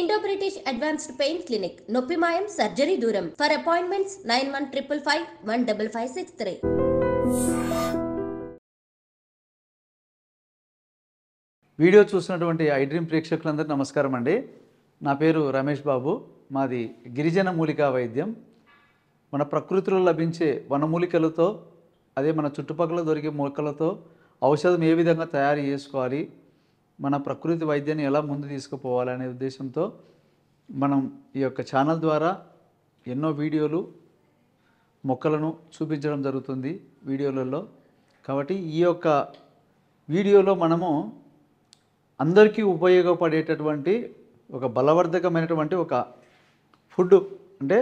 Indo British advanced pain clinic నొప్పి మాయం surgery దూరం ఫర్ అపాయింట్మెంట్స్ 9155515563. వీడియో చూసినటువంటి ఐ డ్రీమ్ ప్రేక్షకులందరూ నమస్కారం అండి. నా పేరు రమేష్ బాబు. మాది గిరిజన మూలికా వైద్యం. మన ప్రకృతిలో లభించే వనమూలికలతో అదే మన చుట్టుపక్కల దొరికే మూలికలతో ఔషధం ఏ విధంగా తయారు చేసుకోవాలి, మన ప్రకృతి వైద్యాన్ని ఎలా ముందు తీసుకుపోవాలనే ఉద్దేశంతో మనం ఈ యొక్క ఛానల్ ద్వారా ఎన్నో వీడియోలు మొక్కలను చూపించడం జరుగుతుంది వీడియోలలో. కాబట్టి ఈ యొక్క వీడియోలో మనము అందరికీ ఉపయోగపడేటటువంటి ఒక బలవర్ధకమైనటువంటి ఒక ఫుడ్, అంటే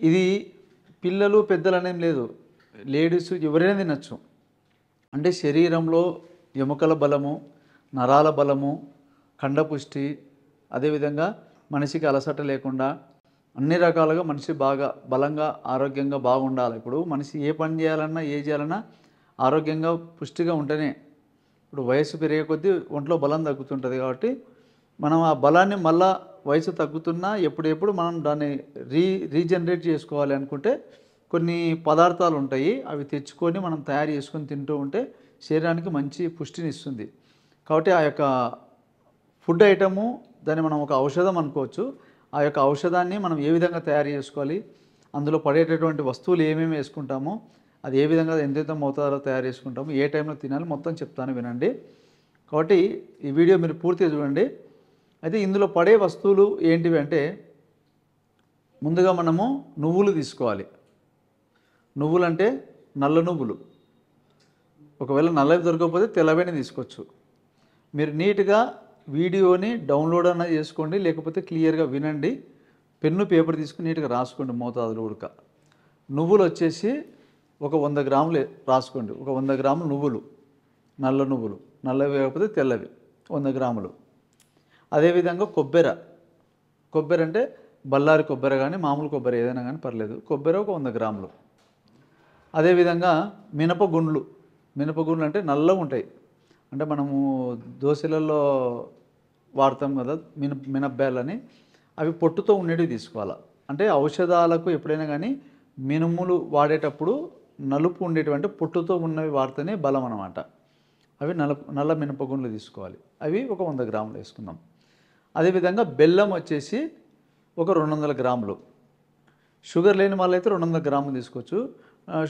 ఇది పిల్లలు పెద్దలు అనేం లేదు, లేడీస్ ఎవరైనా తినచ్చు. అంటే శరీరంలో ఎముకల బలము, నరాల బలము, కండపుష్టి, అదేవిధంగా మనిషికి అలసట లేకుండా అన్ని రకాలుగా మనిషి బాగా బలంగా ఆరోగ్యంగా బాగుండాలి. ఇప్పుడు మనిషి ఏ పని చేయాలన్నా ఏ చేయాలన్నా ఆరోగ్యంగా పుష్టిగా ఉంటేనే. ఇప్పుడు వయసు పెరిగే కొద్దీ ఒంట్లో బలం తగ్గుతుంటుంది. కాబట్టి మనం ఆ బలాన్ని మళ్ళా వయసు తగ్గుతున్నా ఎప్పుడెప్పుడు మనం దాన్ని రీజనరేట్ చేసుకోవాలి అనుకుంటే కొన్ని పదార్థాలు ఉంటాయి, అవి తెచ్చుకొని మనం తయారు చేసుకొని తింటూ ఉంటే శరీరానికి మంచి పుష్టిని ఇస్తుంది. కాబట్టి ఆ యొక్క ఫుడ్ ఐటము దాన్ని మనం ఒక ఔషధం అనుకోవచ్చు. ఆ యొక్క ఔషధాన్ని మనం ఏ విధంగా తయారు చేసుకోవాలి, అందులో పడేటటువంటి వస్తువులు ఏమేమి వేసుకుంటామో, అది ఏ విధంగా ఎంతెంత మోతాదులో తయారు చేసుకుంటామో, ఏ టైంలో తినాలి మొత్తం చెప్తాను వినండి. కాబట్టి ఈ వీడియో మీరు పూర్తిగా చూడండి. అయితే ఇందులో పడే వస్తువులు ఏంటివి అంటే, ముందుగా మనము నువ్వులు తీసుకోవాలి. నువ్వులు అంటే నల్ల నువ్వులు. ఒకవేళ నల్లవి దొరకకపోతే తెల్లవైన తీసుకోవచ్చు. మీరు నీట్గా వీడియోని డౌన్లోడ్ అన్న చేసుకోండి, లేకపోతే క్లియర్గా వినండి. పెన్ను పేపర్ తీసుకుని నీట్గా రాసుకోండి మోతాదులు ఉడక. నువ్వులు వచ్చేసి ఒక 100 గ్రాములు రాసుకోండి. ఒక 100 గ్రాములు నువ్వులు, నల్ల నువ్వులు, నల్లవి కాకపోతే తెల్లవి 100 గ్రాములు. అదేవిధంగా కొబ్బరి అంటే బల్లారి కొబ్బరి కానీ మామూలు కొబ్బరి ఏదైనా కానీ పర్లేదు, కొబ్బరి ఒక 100 గ్రాములు. అదేవిధంగా మినపగుండ్లు అంటే నల్లగా ఉంటాయి, అంటే మనము దోశలలో వాడతాం కదా మినప్పాలని, అవి పొట్టుతో ఉండేవి తీసుకోవాలి. అంటే ఔషధాలకు ఎప్పుడైనా కానీ మినుములు వాడేటప్పుడు నలుపు ఉండేటువంటి పొట్టుతో ఉన్నవి వాడితేనే బలం అన్నమాట. అవి నల్ల మినపగుండ్లు తీసుకోవాలి. అవి ఒక 100 గ్రాములు వేసుకుందాం. అదేవిధంగా బెల్లం వచ్చేసి ఒక 200 గ్రాములు. షుగర్ లేని వాళ్ళైతే 200 గ్రాములు తీసుకోవచ్చు.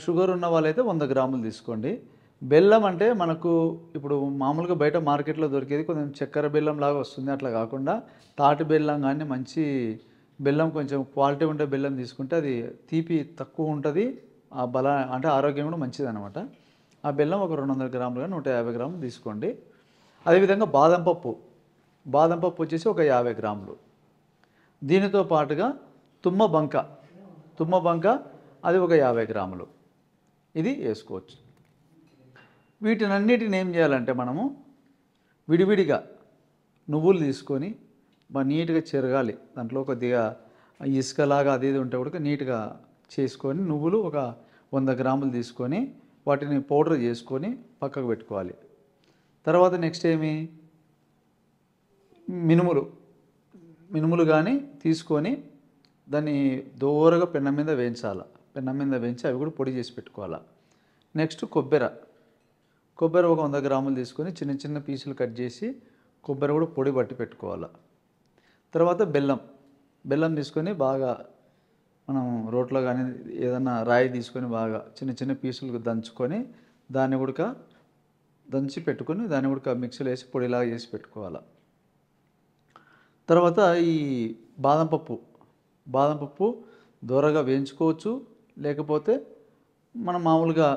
షుగర్ ఉన్న వాళ్ళైతే 100 గ్రాములు తీసుకోండి. బెల్లం అంటే మనకు ఇప్పుడు మామూలుగా బయట మార్కెట్లో దొరికేది కొంచెం చక్కెర బెల్లం లాగా వస్తుంది. అట్లా కాకుండా తాటి బెల్లం కానీ మంచి బెల్లం, కొంచెం క్వాలిటీ ఉండే బెల్లం తీసుకుంటే అది తీపి తక్కువ ఉంటుంది, ఆ అంటే ఆరోగ్యం కూడా మంచిది అనమాట. ఆ బెల్లం ఒక 200 గ్రాములుగా 150 గ్రాములు తీసుకోండి. అదేవిధంగా బాదం పప్పు వచ్చేసి ఒక 50 గ్రాములు. దీనితో పాటుగా తుమ్మ బంక అది ఒక 50 గ్రాములు. ఇది వేసుకోవచ్చు. వీటినన్నిటిని ఏం చేయాలంటే మనము విడివిడిగా నువ్వులు తీసుకొని బాగా నీట్గా చెరగాలి. దాంట్లో కొద్దిగా ఇసుకలాగా అది ఇది ఉంటే కూడా నీట్గా చేసుకొని నువ్వులు ఒక 100 గ్రాములు తీసుకొని వాటిని పౌడర్ చేసుకొని పక్కకు పెట్టుకోవాలి. తర్వాత నెక్స్ట్ మినుములు కానీ తీసుకొని దాన్ని దూరగా పెనం మీద వేయించాలి. పెనం మీద వేయించి అవి కూడా పొడి చేసి పెట్టుకోవాలి. నెక్స్ట్ కొబ్బరి ఒక 100 గ్రాములు తీసుకొని చిన్న చిన్న పీసులు కట్ చేసి కొబ్బరి కూడా పొడి పట్టి పెట్టుకోవాలి. తర్వాత బెల్లం తీసుకొని బాగా మనం రోట్లో కానీ ఏదైనా రాయి తీసుకొని బాగా చిన్న చిన్న పీసులు దంచుకొని దాన్ని కూడా దంచి పెట్టుకొని దాన్ని కూడా మిక్సీలో వేసి పొడిలాగా చేసి పెట్టుకోవాలి. తర్వాత ఈ బాదం పప్పు దూరగా వేయించుకోవచ్చు, లేకపోతే మనం మామూలుగా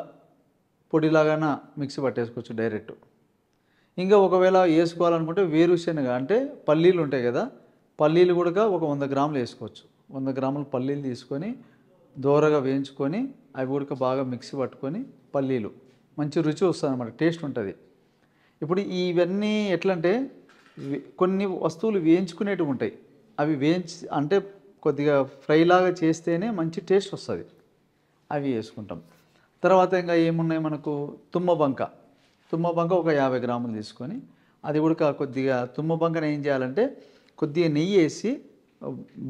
పొడిలాగానే మిక్సీ పట్టేసుకోవచ్చు డైరెక్ట్. ఇంకా ఒకవేళ వేసుకోవాలనుకుంటే వేరుశనగ అంటే పల్లీలు ఉంటాయి కదా, పల్లీలు కూడా ఒక 100 గ్రాములు వేసుకోవచ్చు. 100 గ్రాములు పల్లీలు తీసుకొని దూరగా వేయించుకొని అవి కూడా బాగా మిక్సీ పట్టుకొని పల్లీలు మంచి రుచి వస్తుంది అన్నమాట, టేస్ట్ ఉంటుంది. ఇప్పుడు ఇవన్నీ ఎట్లంటే కొన్ని వస్తువులు వేయించుకునేటివి ఉంటాయి, అవి అంటే కొద్దిగా ఫ్రైలాగా చేస్తేనే మంచి టేస్ట్ వస్తుంది, అవి వేసుకుంటాం. తర్వాత ఇంకా ఏమున్నాయి మనకు తుమ్మ బంక ఒక 50 గ్రాములు తీసుకొని అది కూడా కొద్దిగా తుమ్మ బంకను ఏం చేయాలంటే కొద్దిగా నెయ్యి వేసి,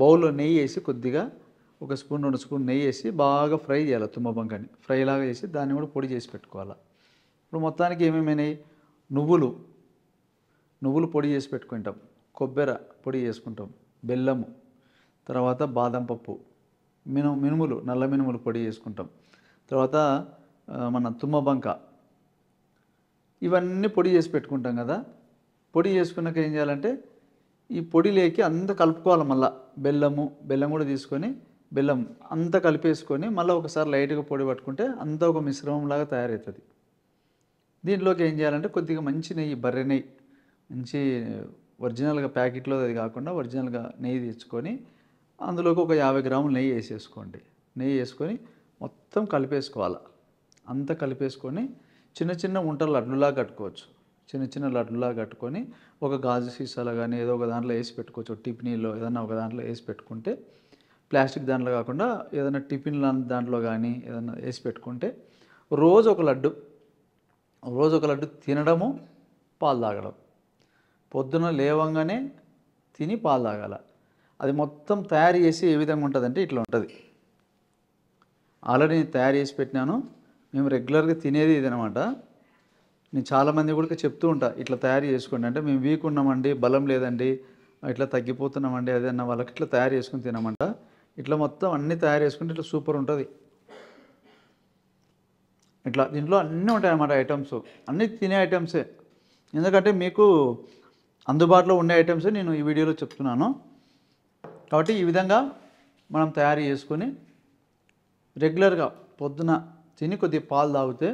బౌల్లో నెయ్యి వేసి కొద్దిగా 1 స్పూన్ 2 స్పూన్ నెయ్యి వేసి బాగా ఫ్రై చేయాలి. తుమ్మ బంకని ఫ్రైలాగా చేసి దాన్ని కూడా పొడి చేసి పెట్టుకోవాలి. ఇప్పుడు మొత్తానికి ఏమేమైనాయి, నువ్వులు పొడి చేసి పెట్టుకుంటాం, కొబ్బరి పొడి చేసుకుంటాం, బెల్లము, తర్వాత బాదం పప్పు, మినుములు, నల్ల మినుములు పొడి చేసుకుంటాం, తర్వాత మన తుమ్మ బంక, ఇవన్నీ పొడి చేసి పెట్టుకుంటాం కదా. పొడి చేసుకున్నాక ఏం చేయాలంటే ఈ పొడిలోకి అంతా కలుపుకోవాలి. మళ్ళీ బెల్లం కూడా తీసుకొని బెల్లం అంతా కలిపేసుకొని మళ్ళీ ఒకసారి లైట్గా పొడి పట్టుకుంటే అంతా ఒక మిశ్రమంలాగా తయారవుతుంది. దీంట్లోకి ఏం చేయాలంటే కొద్దిగా మంచి నెయ్యి, బర్రె నెయ్యి, మంచి ఒరిజినల్గా ప్యాకెట్లో అది కాకుండా ఒరిజినల్గా నెయ్యి తెచ్చుకొని అందులోకి ఒక 50 గ్రాములు నెయ్యి వేసేసుకోండి. నెయ్యి వేసుకొని మొత్తం కలిపేసుకోవాలి. అంతా కలిపేసుకొని చిన్న చిన్న ఉంటలు లడ్డులా కట్టుకోవచ్చు. చిన్న లడ్డులా కట్టుకొని ఒక గాజు సీసాలో కానీ ఏదో ఒక దాంట్లో వేసి పెట్టుకోవచ్చు. టిఫిన్లో ఏదైనా ఒక దాంట్లో వేసి పెట్టుకుంటే, ప్లాస్టిక్ దాంట్లో కాకుండా ఏదైనా టిఫిన్ దాంట్లో కానీ ఏదైనా వేసి పెట్టుకుంటే రోజు ఒక లడ్డు తినడము, పాలు తాగడం. పొద్దున లేవంగానే తిని పాలు తాగాల. అది మొత్తం తయారు చేసి ఏ విధంగా ఉంటుందంటే ఇట్లా ఉంటుంది. ఆల్రెడీ నేను తయారు చేసి పెట్టినాను. మేము రెగ్యులర్గా తినేది ఇది అనమాట. నేను చాలామంది కూడా చెప్తూ ఉంటా, ఇట్లా తయారు చేసుకోండి అంటే, మేము వీక్ ఉన్నామండి, బలం లేదండి, ఇట్లా తగ్గిపోతున్నామండి అదన్న వాళ్ళకి ఇట్లా తయారు చేసుకుని తినమంట. ఇట్లా మొత్తం అన్నీ తయారు చేసుకుంటే ఇట్లా సూపర్ ఉంటుంది. ఇట్లా దీంట్లో అన్నీ ఉంటాయి అన్నమాట ఐటమ్స్, అన్నీ తినే ఐటమ్సే. ఎందుకంటే మీకు అందుబాటులో ఉండే ఐటమ్సే నేను ఈ వీడియోలో చెప్తున్నాను. కాబట్టి ఈ విధంగా మనం తయారు చేసుకొని రెగ్యులర్గా పొద్దున తిని కొద్దిగా పాలు తాగితే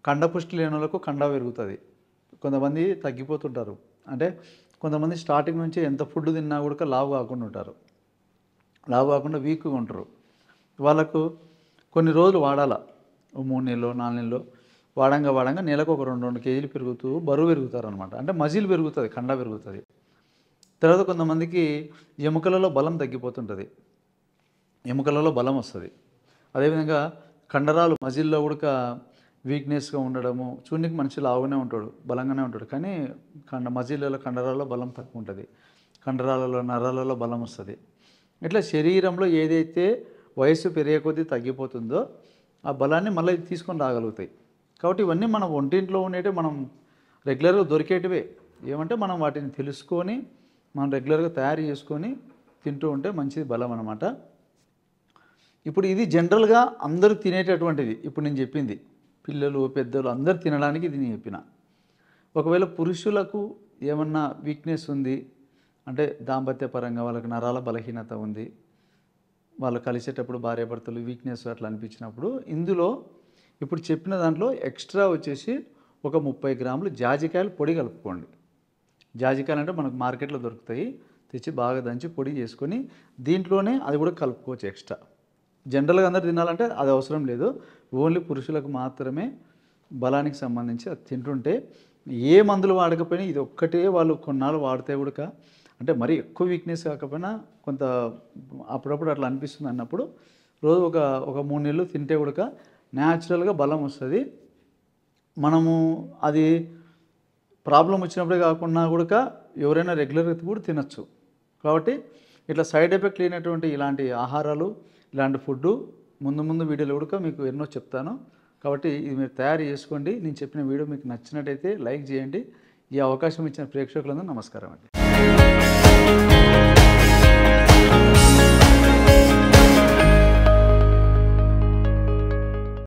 కండపుష్టి లేని వాళ్ళకు కండ పెరుగుతుంది. కొంతమంది తగ్గిపోతుంటారు, అంటే కొంతమంది స్టార్టింగ్ నుంచి ఎంత ఫుడ్ తిన్నా కూడా లావు కాకుండా ఉంటారు, లావు కాకుండా వీక్గా ఉంటారు. వాళ్ళకు కొన్ని రోజులు వాడాల, 3 నెలలు 4 నెలలు వాడంగా నెలకు ఒక 2 కేజీలు పెరుగుతూ బరువు పెరుగుతారు అనమాట. అంటే మజిల్ పెరుగుతుంది, కండ పెరుగుతుంది. తర్వాత కొంతమందికి ఎముకలలో బలం తగ్గిపోతుంటుంది, ఎముకలలో బలం వస్తుంది. అదేవిధంగా కండరాలు మజిల్లో కూడా వీక్నెస్గా ఉండడము. చూడడానికి మనిషి లావుగానే ఉంటాడు, బలంగానే ఉంటాడు, కానీ కండరాలలో బలం తక్కువ ఉంటుంది, కండరాలలో నరాలలో బలం వస్తుంది. ఇట్లా శరీరంలో ఏదైతే వయసు పెరిగే కొద్దీ తగ్గిపోతుందో ఆ బలాన్ని మళ్ళీ తీసుకొని రాగలుగుతాయి. కాబట్టి ఇవన్నీ మన ఒంటింట్లో ఉండేవి, మనం రెగ్యులర్గా దొరికేటివే. ఏమంటే మనం వాటిని తెలుసుకొని మనం రెగ్యులర్గా తయారు చేసుకొని తింటూ ఉంటే మంచిది బలం అన్నమాట. ఇప్పుడు ఇది జనరల్గా అందరూ తినేటటువంటిది. ఇప్పుడు నేను చెప్పింది పిల్లలు పెద్దలు అందరూ తినడానికి ఇది నేను చెప్పిన. ఒకవేళ పురుషులకు ఏమన్నా వీక్నెస్ ఉంది అంటే, దాంపత్య పరంగా వాళ్ళకి నరాల బలహీనత ఉంది, వాళ్ళు కలిసేటప్పుడు భార్యాభర్తలు వీక్నెస్ అట్లా అనిపించినప్పుడు ఇందులో ఇప్పుడు చెప్పిన దాంట్లో ఎక్స్ట్రా వచ్చేసి ఒక 30 గ్రాములు జాజికాయలు పొడి కలుపుకోండి. జాజికాయలు అంటే మనకు మార్కెట్లో దొరుకుతాయి, తెచ్చి బాగా దంచి పొడి చేసుకొని దీంట్లోనే అది కూడా కలుపుకోవచ్చు ఎక్స్ట్రా. జనరల్గా అందరు తినాలంటే అది అవసరం లేదు, ఓన్లీ పురుషులకు మాత్రమే బలానికి సంబంధించి అది తింటుంటే ఏ మందులు వాడకపోయినా ఇది ఒక్కటే వాళ్ళు కొన్నాళ్ళు వాడితే కూడా, అంటే మరీ ఎక్కువ వీక్నెస్ కాకపోయినా కొంత అప్పుడప్పుడు అట్లా అనిపిస్తుంది అన్నప్పుడు రోజు ఒక 3 నెలలు తింటే కూడా న్యాచురల్గా బలం వస్తుంది. మనము అది ప్రాబ్లం వచ్చినప్పుడే కాకుండా కూడా ఎవరైనా రెగ్యులర్గా కూడా తినచ్చు. కాబట్టి ఇట్లా సైడ్ ఎఫెక్ట్ లేనటువంటి ఇలాంటి ఆహారాలు, ఇలాంటి ఫుడ్డు ముందు వీడియోలో కూడా మీకు ఎన్నో చెప్తాను. కాబట్టి ఇది మీరు తయారు చేసుకోండి. నేను చెప్పిన వీడియో మీకు నచ్చినట్టయితే లైక్ చేయండి. ఈ అవకాశం ఇచ్చిన ప్రేక్షకులందరూ నమస్కారం అండి.